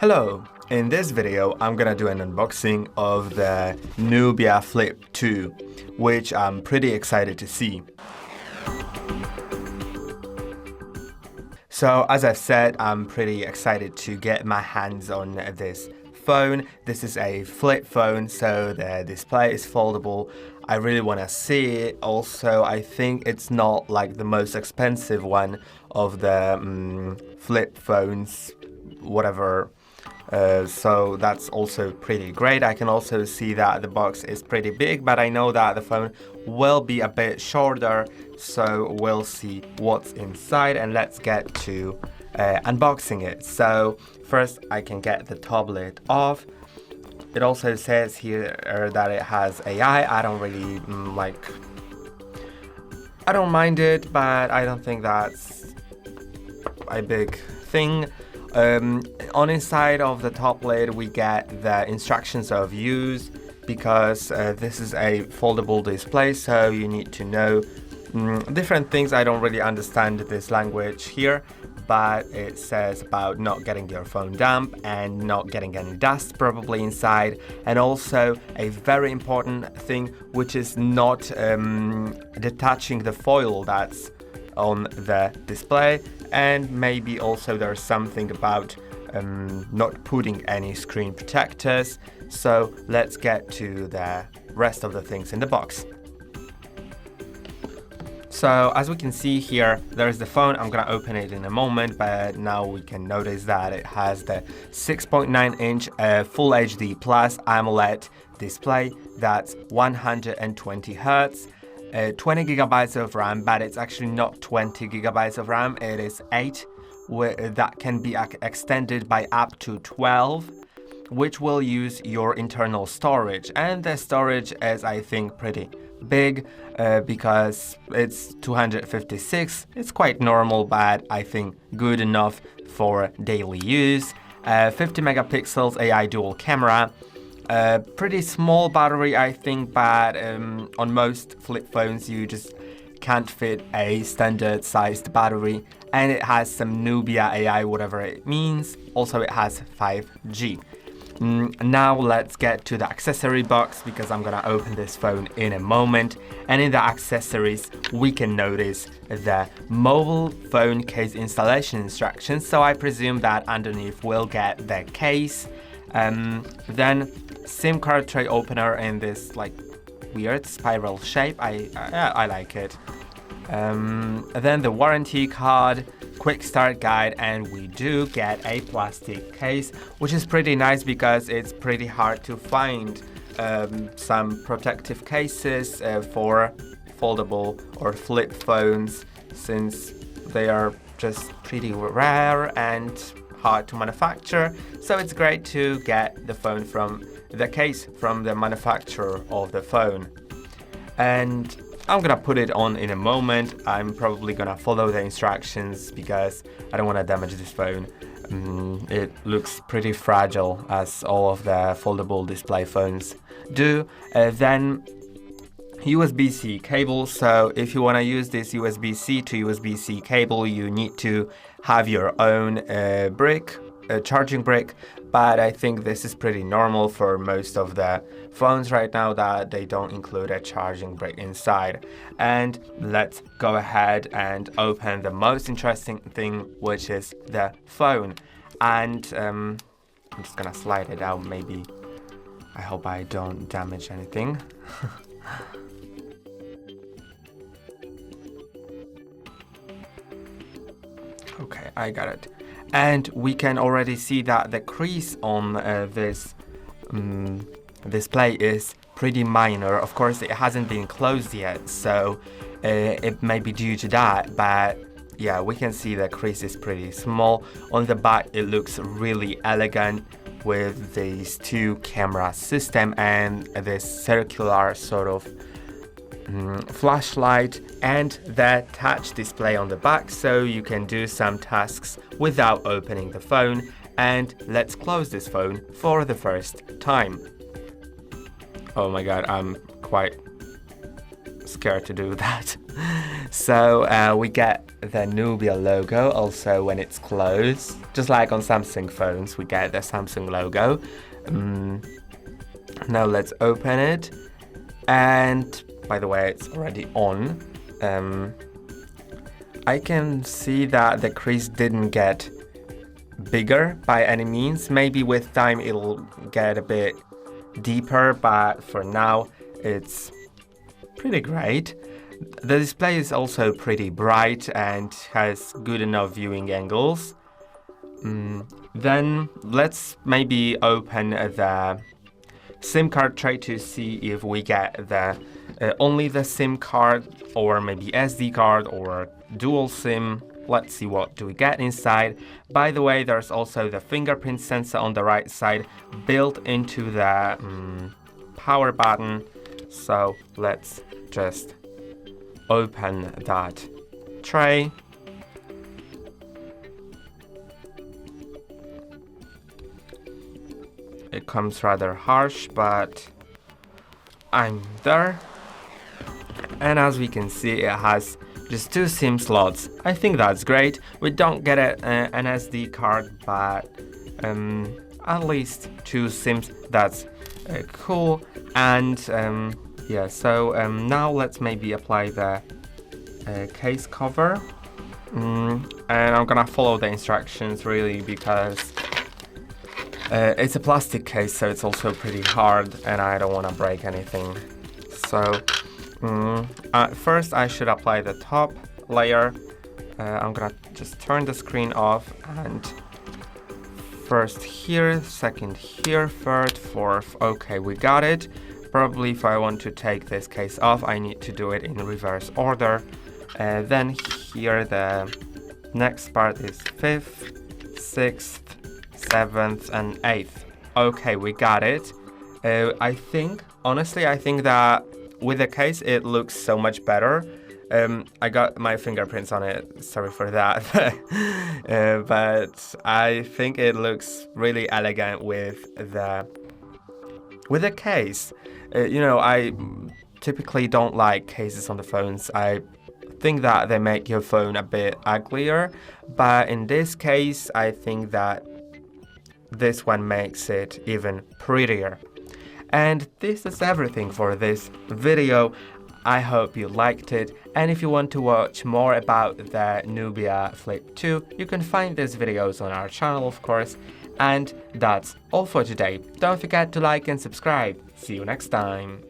Hello, in this video I'm gonna do an unboxing of the Nubia Flip 2, which I'm pretty excited to see. So as I've said, I'm pretty excited to get my hands on this phone. This is a flip phone, so the display is foldable. I really want to see it. Also, I think it's not like the most expensive one of the flip phones, whatever. So that's also pretty great. I can also see that the box is pretty big, but I know that the phone will be a bit shorter, so we'll see what's inside and let's get to unboxing it. So first I can get the top lid off. It also says here that it has AI. I don't really I don't mind it, but I don't think that's a big thing. On inside of the top lid we get the instructions of use, because this is a foldable display, so you need to know different things. I don't really understand this language here, but it says about not getting your phone damp and not getting any dust probably inside, and also a very important thing, which is not detaching the foil that's on the display, and maybe also there's something about not putting any screen protectors. So let's get to the rest of the things in the box. So as we can see here, there's the phone. I'm gonna open it in a moment, but now we can notice that it has the 6.9-inch Full HD Plus AMOLED display. That's 120 Hz. 20 gigabytes of RAM, but it's actually not 20 gigabytes of RAM, it is 8, that can be extended by up to 12, which will use your internal storage. And the storage is, I think, pretty big because it's 256. It's quite normal, but I think good enough for daily use. 50 megapixels AI dual camera. Pretty small battery, I think, but on most flip phones you just can't fit a standard sized battery, and it has some Nubia AI, whatever it means. Also it has 5G. Now let's get to the accessory box, because I'm gonna open this phone in a moment, and in the accessories we can notice the mobile phone case installation instructions, so I presume that underneath we'll get the case. Then SIM card tray opener in this like weird spiral shape. I like it. Then the warranty card, quick start guide, and we do get a plastic case, which is pretty nice because it's pretty hard to find some protective cases for foldable or flip phones, since they are just pretty rare and hard to manufacture. So it's great to get the case from the manufacturer of the phone. And I'm gonna put it on in a moment. I'm probably gonna follow the instructions because I don't want to damage this phone. It looks pretty fragile, as all of the foldable display phones do. Then USB-C cable. So if you want to use this USB-C to USB-C cable, you need to have your own charging brick, but I think this is pretty normal for most of the phones right now, that they don't include a charging brick inside. And let's go ahead and open the most interesting thing, which is the phone. And I'm just gonna slide it out, maybe. I hope I don't damage anything. Okay, I got it. And we can already see that the crease on this display is pretty minor. Of course, it hasn't been closed yet, so it may be due to that, but yeah, we can see the crease is pretty small. On the back, it looks really elegant with these two camera system and this circular sort of flashlight and the touch display on the back, so you can do some tasks without opening the phone. And let's close this phone for the first time. Oh my god, I'm quite scared to do that. So we get the Nubia logo also when it's closed. Just like on Samsung phones, we get the Samsung logo. Now let's open it. And by the way, it's already on. I can see that the crease didn't get bigger by any means. Maybe with time it'll get a bit deeper, but for now it's pretty great. The display is also pretty bright and has good enough viewing angles. Then let's maybe open the SIM card tray to see if we get the only the SIM card, or maybe SD card or dual SIM. Let's see what do we get inside. By the way, there's also the fingerprint sensor on the right side built into the power button. So let's just open that tray. It comes rather harsh, but I'm there. And as we can see, it has just 2 SIM slots. I think that's great. We don't get an SD card, but at least 2 SIMs. That's cool. And yeah, so now let's maybe apply the case cover. And I'm gonna follow the instructions really because it's a plastic case, so it's also pretty hard and I don't want to break anything. So first I should apply the top layer. I'm gonna just turn the screen off, and first here, second here, third, fourth. Okay, we got it. Probably if I want to take this case off, I need to do it in reverse order. Then here the next part is 5th, 6th, 7th and 8th. Okay, we got it. Honestly, I think that with the case it looks so much better. I got my fingerprints on it, sorry for that. But I think it looks really elegant with the case. I typically don't like cases on the phones. I think that they make your phone a bit uglier, but in this case I think that this one makes it even prettier. And this is everything for this video. I hope you liked it, and if you want to watch more about the Nubia Flip 2, you can find these videos on our channel, of course. And that's all for today. Don't forget to like and subscribe. See you next time.